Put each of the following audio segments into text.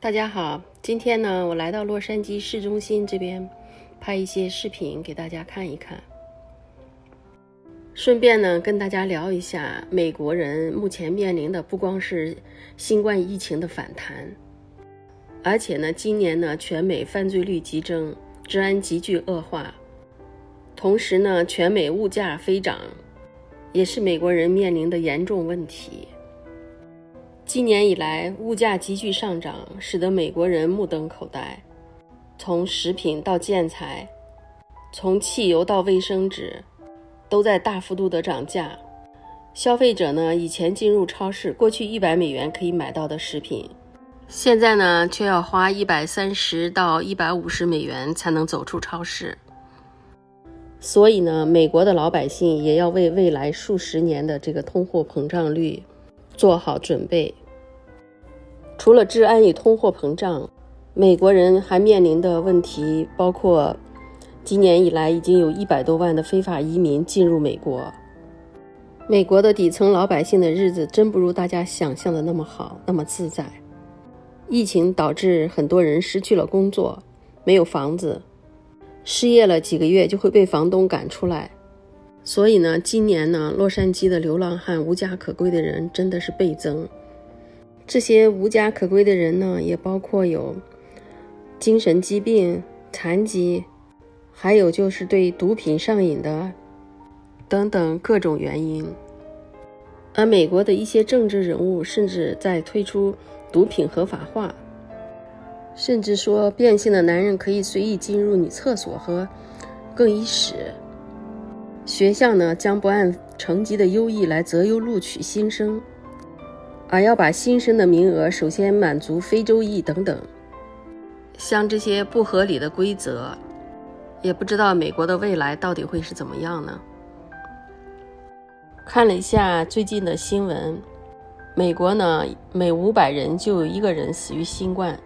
大家好，今天呢，我来到洛杉矶市中心这边拍一些视频给大家看一看，顺便呢跟大家聊一下美国人目前面临的不光是新冠疫情的反弹，而且呢今年呢全美犯罪率激增，治安急剧恶化，同时呢全美物价飞涨，也是美国人面临的严重问题。今年以来，物价急剧上涨，使得美国人目瞪口呆。从食品到建材，从汽油到卫生纸，都在大幅度的涨价。消费者呢，以前进入超市，过去100美元可以买到的食品，现在呢，却要花130到150美元才能走出超市。所以呢，美国的老百姓也要为未来数十年的这个通货膨胀率做好准备。除了治安与通货膨胀，美国人还面临的问题包括今年以来已经有100多万的非法移民进入美国。美国的底层老百姓的日子真不如大家想象的那么好，那么自在。疫情导致很多人失去了工作，没有房子，失业了几个月就会被房东赶出来。所以呢，今年呢，洛杉矶的流浪汉无家可归的人真的是倍增。这些无家可归的人呢，也包括有精神疾病、残疾，还有就是对毒品上瘾的等等各种原因。而美国的一些政治人物甚至在推出毒品合法化，甚至说变性的男人可以随意进入女厕所和更衣室。学校呢，将不按成绩的优异来择优录取新生，而要把新生的名额首先满足非洲裔等等。像这些不合理的规则，也不知道美国的未来到底会是怎么样呢？看了一下最近的新闻，美国呢，每500人就有1个人死于新冠。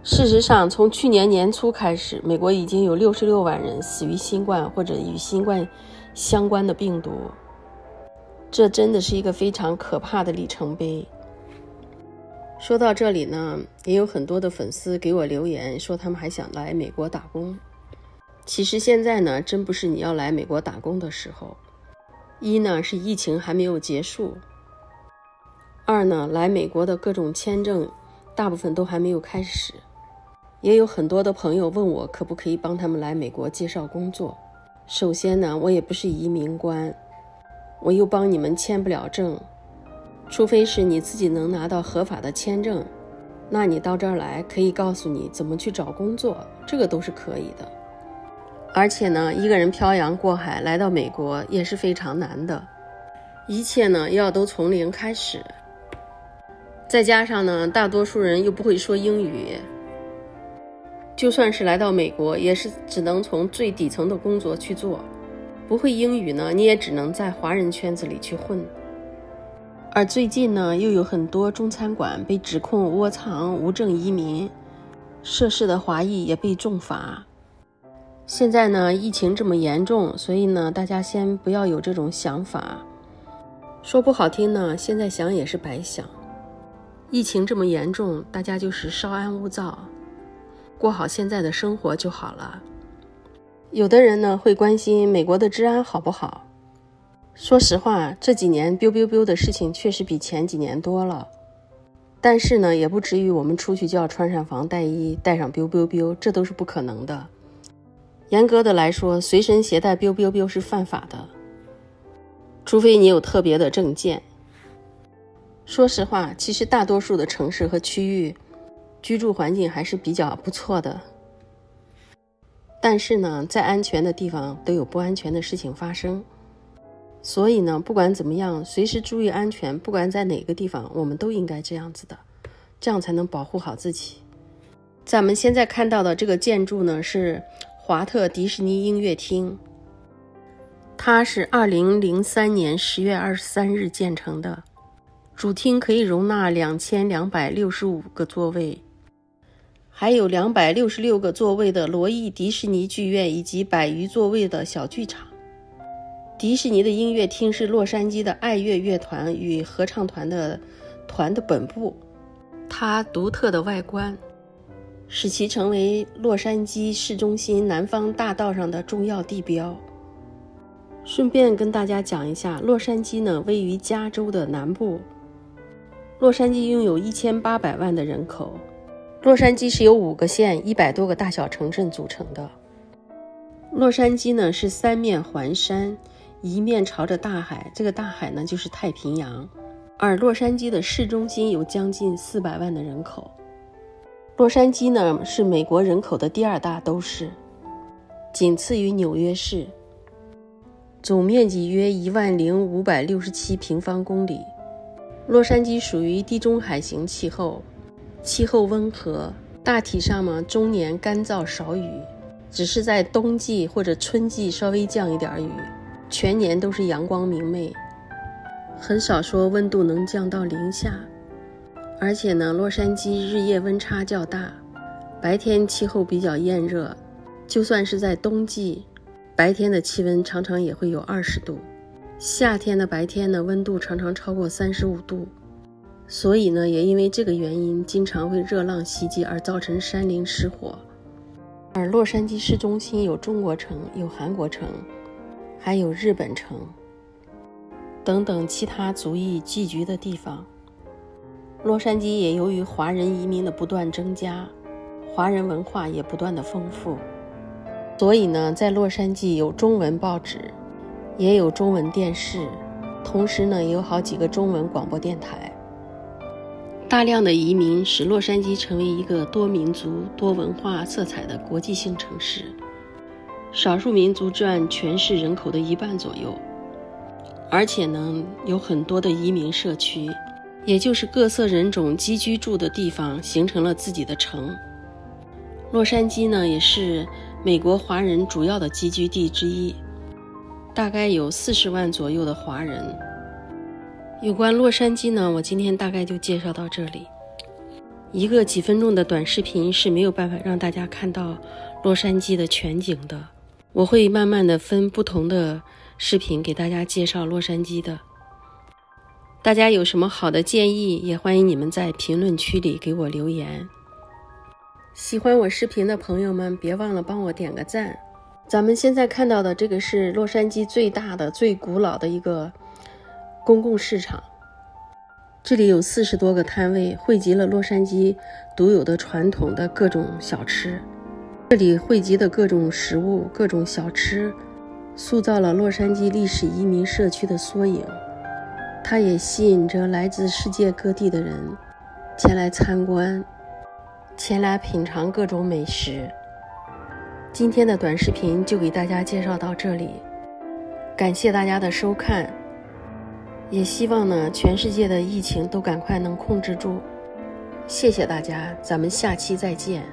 事实上，从去年年初开始，美国已经有66万人死于新冠或者与新冠相关的病毒。这真的是一个非常可怕的里程碑。说到这里呢，也有很多的粉丝给我留言说他们还想来美国打工。其实现在呢，真不是你要来美国打工的时候。一呢，是疫情还没有结束；二呢，来美国的各种签证大部分都还没有开始。也有很多的朋友问我可不可以帮他们来美国介绍工作。首先呢，我也不是移民官，我又帮你们签不了证，除非是你自己能拿到合法的签证，那你到这儿来可以告诉你怎么去找工作，这个都是可以的。而且呢，一个人漂洋过海来到美国也是非常难的，一切呢要都从零开始。再加上呢，大多数人又不会说英语，就算是来到美国，也是只能从最底层的工作去做。不会英语呢，你也只能在华人圈子里去混。而最近呢，又有很多中餐馆被指控窝藏无证移民，涉事的华裔也被重罚。现在呢，疫情这么严重，所以呢，大家先不要有这种想法。说不好听呢，现在想也是白想。疫情这么严重，大家就是稍安勿躁，过好现在的生活就好了。有的人呢会关心美国的治安好不好。说实话，这几年 biu 的事情确实比前几年多了，但是呢，也不至于我们出去就要穿上防弹衣，带上 biu， 这都是不可能的。严格的来说，随身携带 biu 是犯法的，除非你有特别的证件。说实话，其实大多数的城市和区域居住环境还是比较不错的，但是呢，在安全的地方都有不安全的事情发生。所以呢，不管怎么样，随时注意安全，不管在哪个地方，我们都应该这样子的，这样才能保护好自己。咱们现在看到的这个建筑呢，是华特迪士尼音乐厅，它是2003年10月23日建成的，主厅可以容纳2265个座位，还有266个座位的罗伊迪士尼剧院以及100余座位的小剧场。迪士尼的音乐厅是洛杉矶的爱乐乐团与合唱团的本部，它独特的外观使其成为洛杉矶市中心南方大道上的重要地标。顺便跟大家讲一下，洛杉矶呢位于加州的南部。洛杉矶拥有1800万的人口。洛杉矶是由5个县、100多个大小城镇组成的。洛杉矶呢是3面环山，一面朝着大海，这个大海呢就是太平洋。而洛杉矶的市中心有将近400万的人口。洛杉矶呢是美国人口的第2大都市，仅次于纽约市，总面积约10567平方公里。洛杉矶属于地中海型气候，气候温和，大体上嘛终年干燥少雨，只是在冬季或者春季稍微降一点雨，全年都是阳光明媚，很少说温度能降到0下。而且呢，洛杉矶日夜温差较大，白天气候比较炎热，就算是在冬季，白天的气温常常也会有20度，夏天的白天呢，温度常常超过35度。所以呢，也因为这个原因，经常会热浪袭击而造成山林失火。而洛杉矶市中心有中国城，有韩国城，还有日本城等等其他族裔聚居的地方。洛杉矶也由于华人移民的不断增加，华人文化也不断的丰富，所以呢，在洛杉矶有中文报纸，也有中文电视，同时呢，也有好几个中文广播电台。大量的移民使洛杉矶成为一个多民族、多文化色彩的国际性城市，少数民族占全市人口的1半左右，而且呢，有很多的移民社区，也就是各色人种集居住的地方，形成了自己的城。洛杉矶呢，也是美国华人主要的集居地之一，大概有40万左右的华人。有关洛杉矶呢，我今天大概就介绍到这里。一个几分钟的短视频是没有办法让大家看到洛杉矶的全景的，我会慢慢的分不同的视频给大家介绍洛杉矶的。大家有什么好的建议，也欢迎你们在评论区里给我留言。喜欢我视频的朋友们，别忘了帮我点个赞。咱们现在看到的这个是洛杉矶最大的、最古老的一个公共市场，这里有40多个摊位，汇集了洛杉矶独有的传统的各种小吃。这里汇集的各种食物、各种小吃，塑造了洛杉矶历史移民社区的缩影。它也吸引着来自世界各地的人前来参观，前来品尝各种美食。今天的短视频就给大家介绍到这里，感谢大家的收看。也希望呢，全世界的疫情都赶快能控制住。谢谢大家，咱们下期再见。